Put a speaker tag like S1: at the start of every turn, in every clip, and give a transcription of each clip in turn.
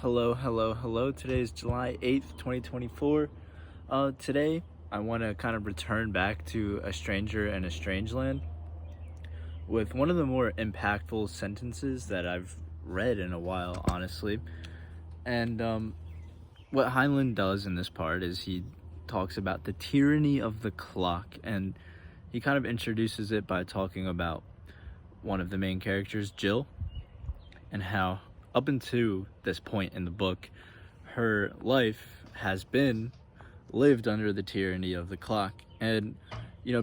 S1: Hello. Today is July 8th, 2024. Today, I want to kind of return back to A Stranger in a Strange Land with one of the more impactful sentences that I've read in a while, honestly. And what Heinlein does in this part is he talks about the tyranny of the clock, and he kind of introduces it by talking about one of the main characters, Jill, and how up until this point in the book, her life has been lived under the tyranny of the clock. And,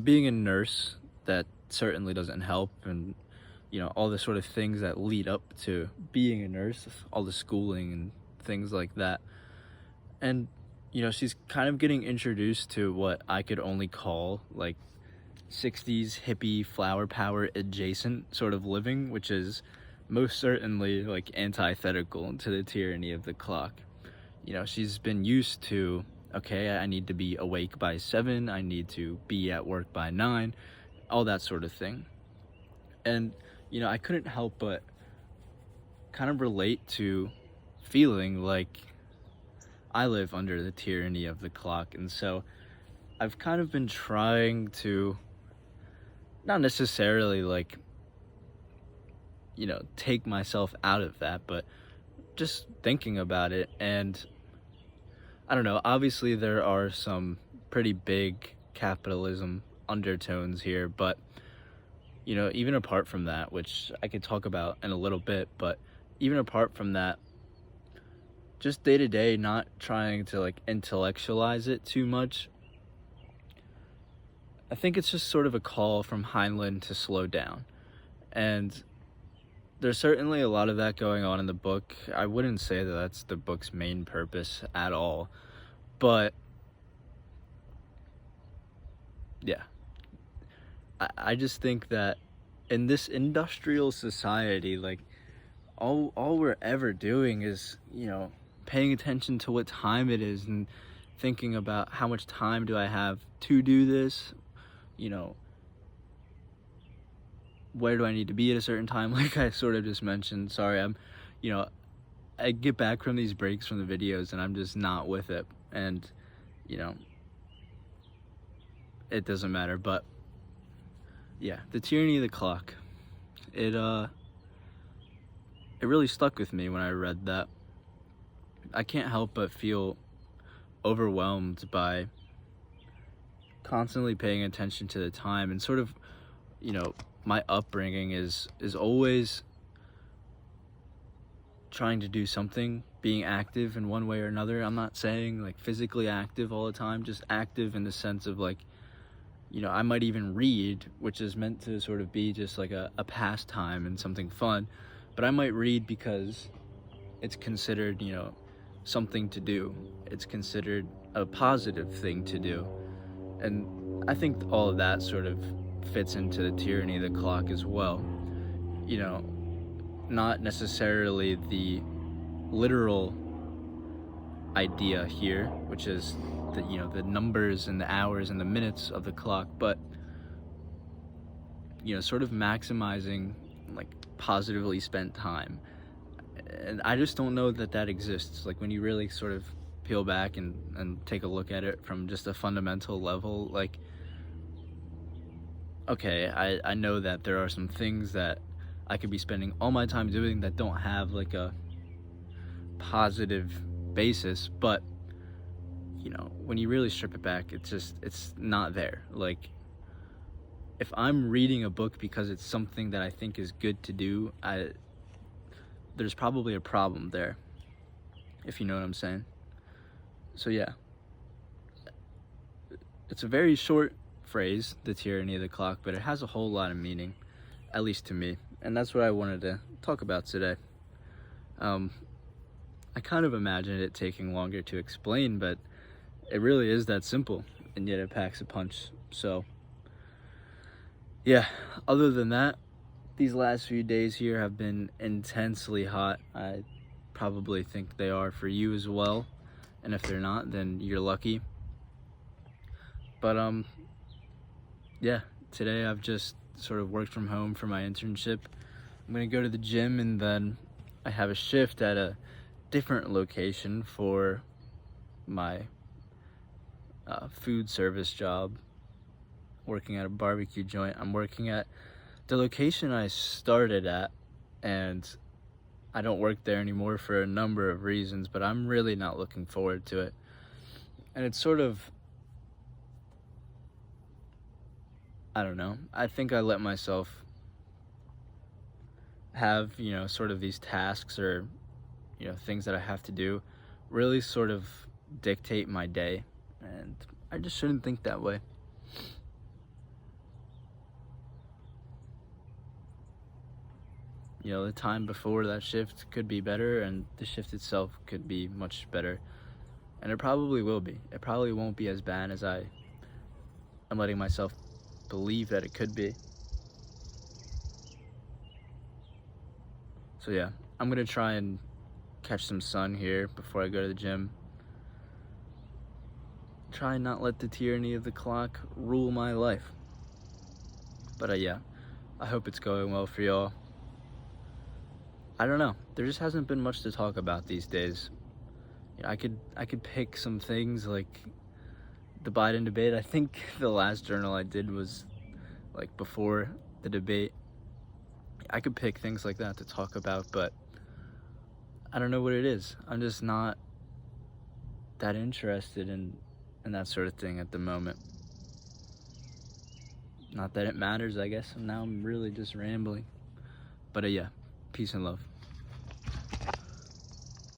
S1: being a nurse, that certainly doesn't help. And, all the sort of things that lead up to being a nurse, all the schooling and things like that. And, she's kind of getting introduced to what I could only call like 60s hippie flower power adjacent sort of living, which is most certainly like antithetical to the tyranny of the clock. She's been used to, okay, I need to be awake by 7, I need to be at work by 9, all that sort of thing. And, I couldn't help but kind of relate to feeling like I live under the tyranny of the clock. And so I've kind of been trying to not necessarily like take myself out of that, but just thinking about it. And I don't know, obviously there are some pretty big capitalism undertones here, but even apart from that, which I could talk about in a little bit, but even apart from that, just day to day, not trying to like intellectualize it too much. I think it's just sort of a call from Heinlein to slow down. And there's certainly a lot of that going on in the book. I wouldn't say that that's the book's main purpose at all. But, yeah. I just think that in this industrial society, like, all we're ever doing is, paying attention to what time it is and thinking about how much time do I have to do this, where do I need to be at a certain time, like I sort of just mentioned. Sorry, I get back from these breaks from the videos and I'm just not with it, and it doesn't matter. But yeah, the tyranny of the clock, it really stuck with me when I read that. I can't help but feel overwhelmed by constantly paying attention to the time, and sort of my upbringing is always trying to do something, being active in one way or another. I'm not saying like physically active all the time, just active in the sense of like, I might even read, which is meant to sort of be just like a pastime and something fun, but I might read because it's considered, something to do. It's considered a positive thing to do. And I think all of that sort of fits into the tyranny of the clock as well. Not necessarily the literal idea here, which is the numbers and the hours and the minutes of the clock, but sort of maximizing like positively spent time. And I just don't know that exists. Like when you really sort of peel back and take a look at it from just a fundamental level, like, okay, I know that there are some things that I could be spending all my time doing that don't have like a positive basis, but when you really strip it back, it's not there. Like, if I'm reading a book because it's something that I think is good to do, there's probably a problem there, if you know what I'm saying. So yeah, it's a very short phrase, the tyranny of the clock, but it has a whole lot of meaning, at least to me, and that's what I wanted to talk about today. I kind of imagined it taking longer to explain, but it really is that simple, and yet it packs a punch. So yeah, other than that, these last few days here have been intensely hot. I probably think they are for you as well, and if they're not, then you're lucky. But yeah, today I've just sort of worked from home for my internship. I'm gonna go to the gym, and then I have a shift at a different location for my food service job, working at a barbecue joint. I'm working at the location I started at, and I don't work there anymore for a number of reasons, but I'm really not looking forward to it. And it's sort of, I don't know, I think I let myself have, sort of these tasks or, things that I have to do really sort of dictate my day. And I just shouldn't think that way. The time before that shift could be better, and the shift itself could be much better. And it probably will be. It probably won't be as bad as I'm letting myself believe that it could be. So yeah, I'm gonna try and catch some sun here before I go to the gym. Try and not let the tyranny of the clock rule my life. But yeah, I hope it's going well for y'all. I don't know. There just hasn't been much to talk about these days. I could pick some things like the Biden debate. I think the last journal I did was like before the debate. I could pick things like that to talk about, but I don't know what it is. I'm just not that interested in that sort of thing at the moment. Not that it matters, I guess. Now I'm really just rambling. But yeah, peace and love.